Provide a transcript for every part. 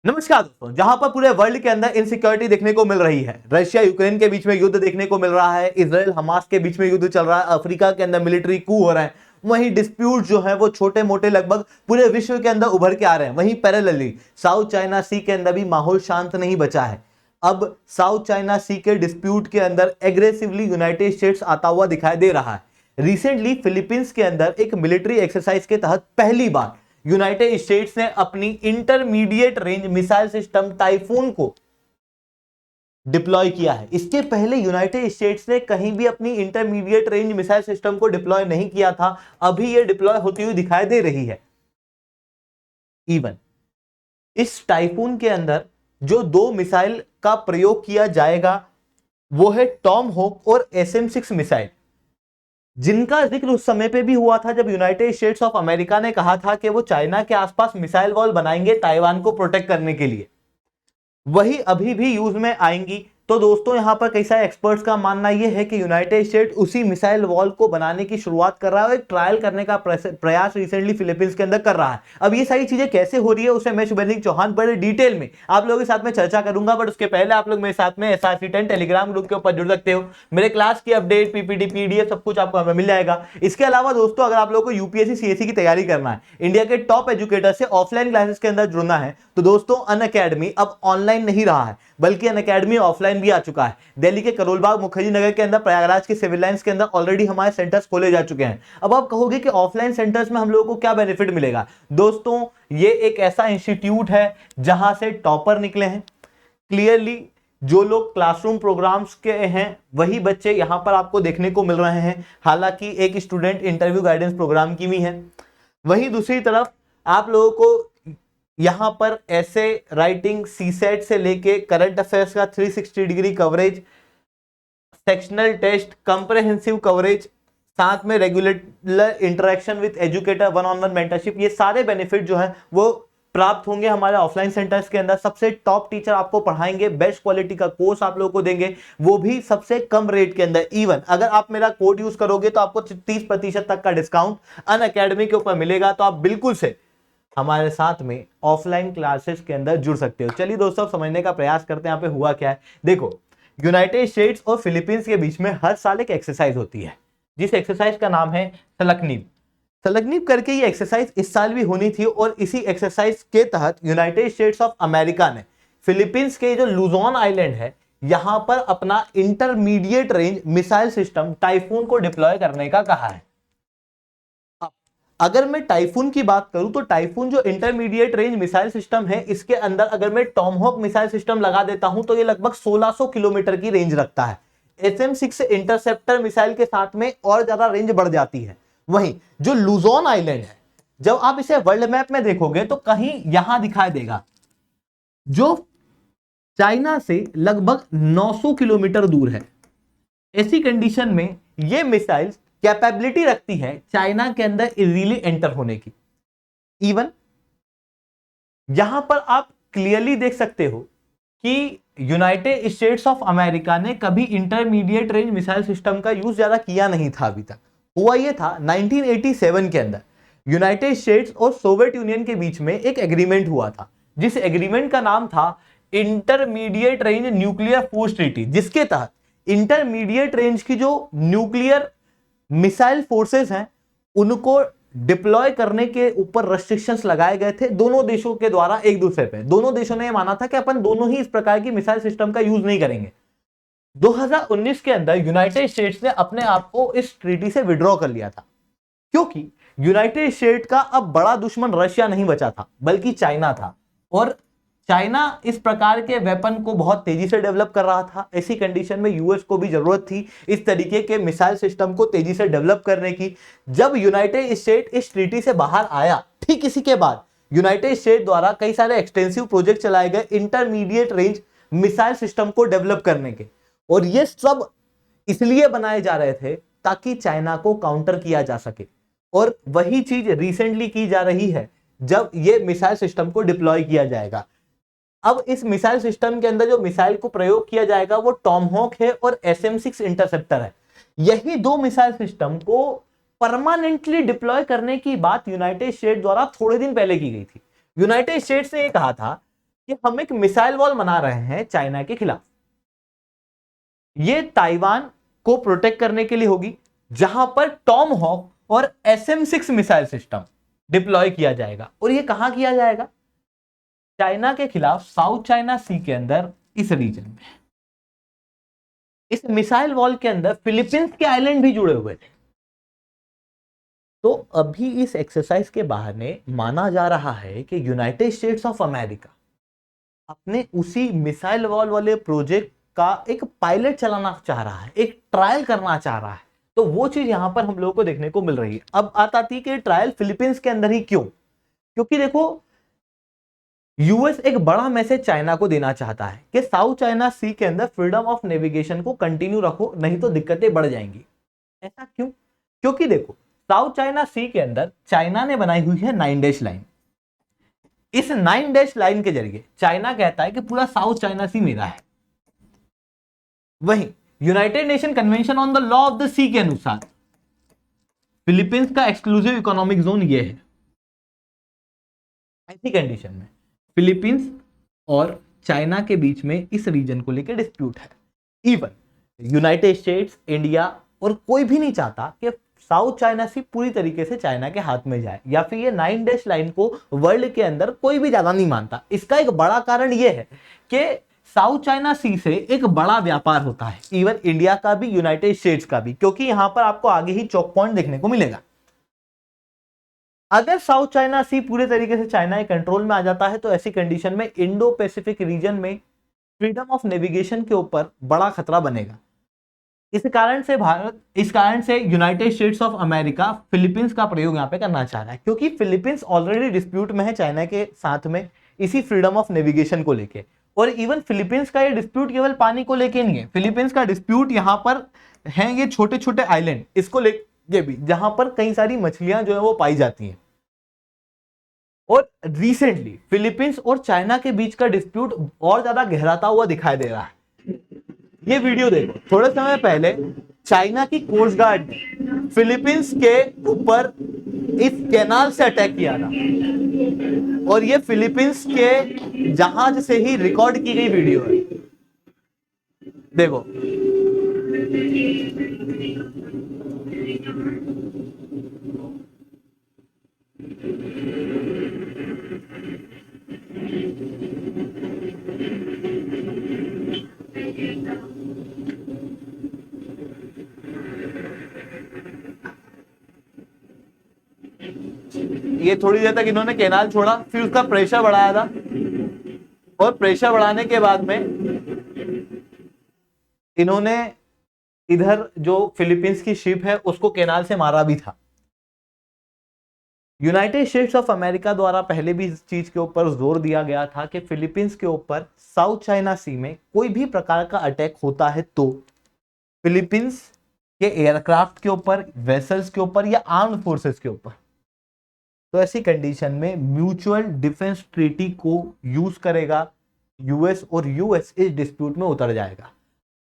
नमस्कार दोस्तों, जहां पर पूरे वर्ल्ड के अंदर इनसिक्योरिटी देखने को मिल रही है, रशिया यूक्रेन के बीच में युद्ध देखने को मिल रहा है, इजराइल हमास के बीच में युद्ध चल रहा है, अफ्रीका के अंदर मिलिट्री कू हो रहा है, वहीं डिस्प्यूट जो है वो छोटे मोटे लगभग पूरे विश्व के अंदर उभर के आ रहे हैं। वहीं पैरेलली साउथ चाइना सी के अंदर भी माहौल शांत नहीं बचा है। अब साउथ चाइना सी के डिस्प्यूट के अंदर एग्रेसिवली यूनाइटेड स्टेट्स आता हुआ दिखाई दे रहा है। रिसेंटली फिलीपींस के अंदर एक मिलिट्री एक्सरसाइज के तहत पहली बार यूनाइटेड स्टेट्स ने अपनी intermediate range missile system typhoon को डिप्लॉय किया है। इसके पहले यूनाइटेड स्टेट्स ने कहीं भी अपनी इंटरमीडिएट रेंज मिसाइल सिस्टम को डिप्लॉय नहीं किया था। अभी यह डिप्लॉय होती हुई दिखाई दे रही है। इवन इस टाइफून के अंदर जो दो मिसाइल का प्रयोग किया जाएगा वो है टॉम होक और SM-6 मिसाइल, जिनका जिक्र उस समय पे भी हुआ था जब यूनाइटेड स्टेट्स ऑफ अमेरिका ने कहा था कि वो चाइना के आसपास मिसाइल वॉल बनाएंगे ताइवान को प्रोटेक्ट करने के लिए। वही अभी भी यूज में आएंगी। तो दोस्तों, यहां पर कई सारे एक्सपर्ट्स का मानना यह है कि यूनाइटेड स्टेट उसी मिसाइल वॉल को बनाने की शुरुआत कर रहा है और एक ट्रायल करने का प्रयास रिसेंटली फिलीपींस के अंदर कर रहा है। अब ये सारी चीजें कैसे हो रही है उसे मैं शुभेंद्र सिंह चौहान बड़े डिटेल में आप लोगों के साथ में चर्चा करूंगा, बट उसके पहले आप लोग मेरे साथ में SRC10 टेलीग्राम ग्रुप के ऊपर जुड़ सकते हो। मेरे क्लास की अपडेट, PPT, PDF सब कुछ आपको हमें मिल जाएगा। इसके अलावा दोस्तों, अगर आप लोगों को UPSC CSE की तैयारी करना है, इंडिया के टॉप एजुकेटर से ऑफलाइन क्लासेस के अंदर जुड़ना है, तो दोस्तों अनअकैडमी अब ऑनलाइन नहीं रहा है बल्कि अनअकैडमी ऑफलाइन भी आ चुका है। दिल्ली के करोलबाग मुखर्जी नगर के अंदर, प्रयागराज के सिविल लाइंस के अंदर ऑलरेडी हमारे सेंटर्स खोले जा चुके हैं। अब आप कहोगे कि ऑफलाइन सेंटर्स में हम लोगों को क्या बेनिफिट मिलेगा। दोस्तों, ये एक ऐसा इंस्टीट्यूट है जहां से टॉपर निकले हैं। क्लियरली जो लोग क्लासरूम प्रोग्राम्स के हैं वही बच्चे यहां पर आपको देखने को मिल रहे हैं। हालांकि एक स्टूडेंट इंटरव्यू गाइडेंस प्रोग्राम की भी है। वहीं दूसरी तरफ आप लोगों को यहां पर ऐसे राइटिंग, सीसेट से लेके करंट अफेयर्स का 360 degree coverage, sectional test, comprehensive coverage, साथ में regular interaction with educator, one on one mentorship, ये सारे बेनिफिट जो है वो प्राप्त होंगे हमारे ऑफलाइन सेंटर्स के अंदर। सबसे टॉप टीचर आपको पढ़ाएंगे, बेस्ट क्वालिटी का कोर्स आप लोगों को देंगे, वो भी सबसे कम रेट के अंदर। इवन अगर आप मेरा कोड यूज करोगे तो आपको 30% तक का डिस्काउंट अनअकैडमी के ऊपर मिलेगा। तो आप बिल्कुल से हमारे साथ में ऑफलाइन क्लासेस के अंदर जुड़ सकते हो। चलिए दोस्तों, समझने का प्रयास करते हैं यहाँ पे हुआ क्या है। देखो, यूनाइटेड स्टेट्स और फिलीपींस के बीच में हर साल एक एक्सरसाइज होती है, जिस एक्सरसाइज का नाम है सलकनीप। सलकनीप करके ये एक्सरसाइज इस साल भी होनी थी और इसी एक्सरसाइज के तहत यूनाइटेड स्टेट्स ऑफ अमेरिका ने फिलीपींस के जो लुजोन आइलैंड है यहां पर अपना intermediate range missile system typhoon को डिप्लॉय करने का कहा है। अगर मैं टाइफून की बात करूं तो टाइफून जो इंटरमीडिएट रेंज मिसाइल सिस्टम है, इसके अंदर अगर मैं टॉमहॉक मिसाइल सिस्टम लगा देता हूं तो ये लगभग 1600 किलोमीटर की रेंज रखता है। SM-6 इंटरसेप्टर मिसाइल के साथ में और ज्यादा रेंज बढ़ जाती है। वहीं जो लुजोन आइलैंड है, जब आप इसे वर्ल्ड मैप में देखोगे तो कहीं यहां दिखाई देगा, जो चाइना से लगभग 900 किलोमीटर दूर है। ऐसी कंडीशन में यह मिसाइल कैपेबिलिटी रखती है चाइना के अंदर इजीली एंटर होने की। इवन यहां पर आप क्लियरली देख सकते हो कि यूनाइटेड स्टेट्स ऑफ अमेरिका ने कभी इंटरमीडिएट रेंज मिसाइल सिस्टम का यूज ज्यादा किया नहीं था अभी तक। हुआ यह था 1987 के अंदर यूनाइटेड स्टेट्स और सोवियत यूनियन के बीच में एक एग्रीमेंट हुआ था, जिस एग्रीमेंट का नाम था intermediate range nuclear force treaty, जिसके तहत इंटरमीडिएट रेंज की जो न्यूक्लियर मिसाइल फोर्सेस हैं उनको डिप्लॉय करने के ऊपर रेस्ट्रिक्शंस लगाए गए थे दोनों देशों के द्वारा एक दूसरे पे। दोनों देशों ने माना था कि अपन दोनों ही इस प्रकार की मिसाइल सिस्टम का यूज नहीं करेंगे। 2019 के अंदर यूनाइटेड स्टेट्स ने अपने आप को इस ट्रीटी से विड्रॉ कर लिया था, क्योंकि यूनाइटेड स्टेट का अब बड़ा दुश्मन रशिया नहीं बचा था बल्कि चाइना था, और चाइना इस प्रकार के वेपन को बहुत तेजी से डेवलप कर रहा था। ऐसी कंडीशन में यूएस को भी जरूरत थी इस तरीके के मिसाइल सिस्टम को तेजी से डेवलप करने की। जब यूनाइटेड स्टेट इस ट्रीटी से बाहर आया, ठीक इसी के बाद यूनाइटेड स्टेट द्वारा कई सारे एक्सटेंसिव प्रोजेक्ट चलाए गए इंटरमीडिएट रेंज मिसाइल सिस्टम को डेवलप करने के, और ये सब इसलिए बनाए जा रहे थे ताकि चाइना को काउंटर किया जा सके। और वही चीज रिसेंटली की जा रही है जब ये मिसाइल सिस्टम को डिप्लॉय किया जाएगा। अब इस मिसाइल सिस्टम के अंदर जो मिसाइल को प्रयोग किया जाएगा वो टॉमहॉक है और SM-6 इंटरसेप्टर है। यही दो मिसाइल सिस्टम को परमानेंटली डिप्लॉय करने की बात यूनाइटेड स्टेट्स द्वारा थोड़े दिन पहले की गई थी। यूनाइटेड स्टेट्स ने यह कहा था कि हम एक मिसाइल वॉल बना रहे हैं चाइना के खिलाफ। ये ताइवान को प्रोटेक्ट करने के लिए होगी, जहां पर टॉम हॉक और SM-6 मिसाइल सिस्टम डिप्लॉय किया जाएगा। और ये कहां किया जाएगा? चाइना के खिलाफ साउथ चाइना सी के अंदर, इस रीजन में। इस मिसाइल वॉल के अंदर फिलीपींस के आइलैंड भी जुड़े हुए थे। तो अभी इस एक्सरसाइज के बहाने माना जा रहा है कि यूनाइटेड स्टेट्स ऑफ अमेरिका अपने उसी मिसाइल वॉल वाले प्रोजेक्ट का एक पायलट चलाना चाह रहा है, एक ट्रायल करना चाह रहा है। तो वो चीज यहां पर हम लोगों को देखने को मिल रही है। अब बात आती है कि ट्रायल फिलीपींस के अंदर ही क्यों? क्योंकि देखो, यूएस एक बड़ा मैसेज चाइना को देना चाहता है कि साउथ चाइना सी के अंदर फ्रीडम ऑफ नेविगेशन को कंटिन्यू रखो, नहीं तो दिक्कतें बढ़ जाएंगी। ऐसा क्यों? क्योंकि देखो, साउथ चाइना सी के अंदर चाइना ने बनाई हुई है 9 डैश लाइन। इस 9 डैश लाइन के जरिए चाइना कहता है कि पूरा साउथ चाइना सी मेरा है। वहीं United Nation Convention on the Law of the Sea के अनुसार फिलीपींस का एक्सक्लूसिव इकोनॉमिक जोन ये है। ऐसी कंडीशन में फिलीपींस और चाइना के बीच में इस रीजन को लेकर डिस्प्यूट है। इवन यूनाइटेड स्टेट्स, इंडिया और कोई भी नहीं चाहता कि साउथ चाइना सी पूरी तरीके से चाइना के हाथ में जाए, या फिर ये 9 डैश लाइन को वर्ल्ड के अंदर कोई भी ज्यादा नहीं मानता। इसका एक बड़ा कारण यह है कि साउथ चाइना सी से एक बड़ा व्यापार होता है, इवन इंडिया का भी, यूनाइटेड स्टेट्स का भी, क्योंकि यहां पर आपको आगे ही चौक पॉइंट देखने को मिलेगा। अगर साउथ चाइना सी पूरे तरीके से चाइना के कंट्रोल में आ जाता है तो ऐसी कंडीशन में इंडो पैसिफिक रीजन में फ्रीडम ऑफ नेविगेशन के ऊपर बड़ा खतरा बनेगा। इस कारण से United states of America Philippines का प्रयोग यहां पे करना चाह रहा है, क्योंकि फिलीपींस ऑलरेडी डिस्प्यूट में है चाइना के साथ में इसी फ्रीडम ऑफ नेविगेशन को लेके। और इवन फिलीपींस का ये डिस्प्यूट केवल पानी को लेके नहीं है, फिलीपींस का डिस्प्यूट यहां पर है ये छोटे छोटे आइलैंड, इसको लेके भी, जहां पर कई सारी मछलियां जो है वो पाई जाती हैं। और रिसेंटली फिलीपींस और चाइना के बीच का डिस्प्यूट और ज्यादा गहराता हुआ दिखाई दे रहा है। ये वीडियो देखो, थोड़े समय पहले चाइना की कोस्ट गार्ड ने फिलीपींस के ऊपर इस कैनाल से अटैक किया था, और ये फिलीपींस के जहाज से ही रिकॉर्ड की गई वीडियो है। देखो, ये थोड़ी देर तक इन्होंने कैनाल छोड़ा, फिर उसका प्रेशर बढ़ाया था, और प्रेशर बढ़ाने के बाद में इन्होंने इधर जो फिलीपींस की शिप है उसको कैनाल से मारा भी था। यूनाइटेड स्टेट्स ऑफ अमेरिका द्वारा पहले भी इस चीज के ऊपर जोर दिया गया था कि फिलीपींस के ऊपर साउथ चाइना सी में कोई भी प्रकार का अटैक होता है तो फिलीपींस के एयरक्राफ्ट के ऊपर, वेसल्स के ऊपर या आर्म्ड फोर्सेस के ऊपर, तो ऐसी कंडीशन में म्यूचुअल डिफेंस ट्रीटी को यूज करेगा यूएस, और यूएस इस डिस्प्यूट में उतर जाएगा।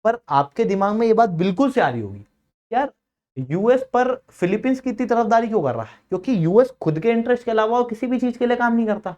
पर आपके दिमाग में ये बात बिल्कुल से आ रही होगी, यार यूएस पर फिलीपींस की इतनी तरफदारी क्यों कर रहा है? क्योंकि यूएस खुद के इंटरेस्ट के अलावा और किसी भी चीज के लिए काम नहीं करता।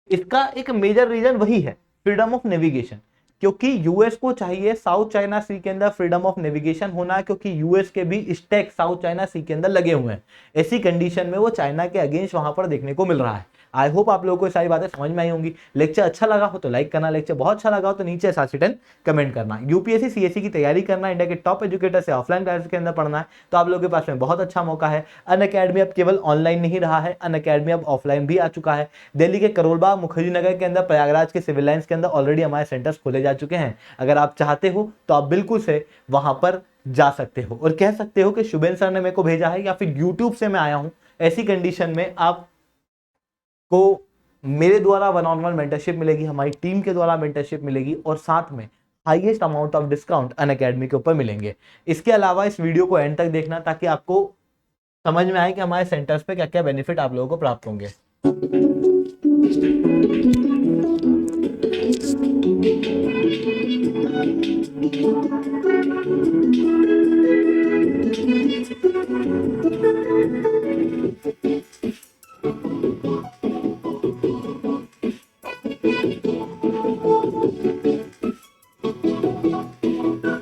इसका एक मेजर रीजन वही है, फ्रीडम ऑफ नेविगेशन। क्योंकि यूएस को चाहिए साउथ चाइना सी के अंदर फ्रीडम ऑफ नेविगेशन होना, क्योंकि यूएस के भी स्टेक साउथ चाइना सी के अंदर लगे हुए हैं। ऐसी कंडीशन में वो चाइना के अगेंस्ट वहां पर देखने को मिल रहा है। आई होप आप लोगों को सारी बातें समझ में आई होंगी। लेक्चर अच्छा लगा हो तो लाइक करना, लेक्चर बहुत अच्छा लगा हो तो नीचे #10 कमेंट करना। यूपीएससी सीएससी की तैयारी करना, इंडिया के टॉप एजुकेटर से ऑफलाइन क्लासेस के अंदर पढ़ना है तो आप लोगों के पास में बहुत अच्छा मौका है। अनअकैडमी अब केवल ऑनलाइन नहीं रहा है, अनअकैडमी अब ऑफलाइन भी आ चुका है। दिल्ली के करोलबाग, मुखर्जी नगर के अंदर, प्रयागराज के सिविल लाइंस के अंदर ऑलरेडी हमारे सेंटर्स खोले जा चुके हैं। अगर आप चाहते हो तो आप बिल्कुल से वहां पर जा सकते हो और कह सकते हो कि शुभेन सर ने मेरे को भेजा है या फिर यूट्यूब से मैं आया हूं। ऐसी कंडीशन में आपको मेरे द्वारा 1-on-1 मेंटरशिप मिलेगी, हमारी टीम के द्वारा मेंटरशिप मिलेगी, और साथ में highest amount of discount Unacademy के ऊपर मिलेंगे। इसके अलावा इस वीडियो को एंड तक देखना ताकि आपको समझ में आए कि हमारे सेंटर्स पे क्या क्या बेनिफिट आप लोगों को प्राप्त होंगे।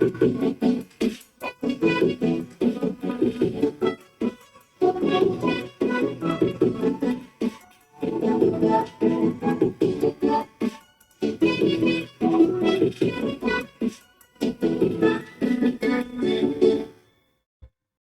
है।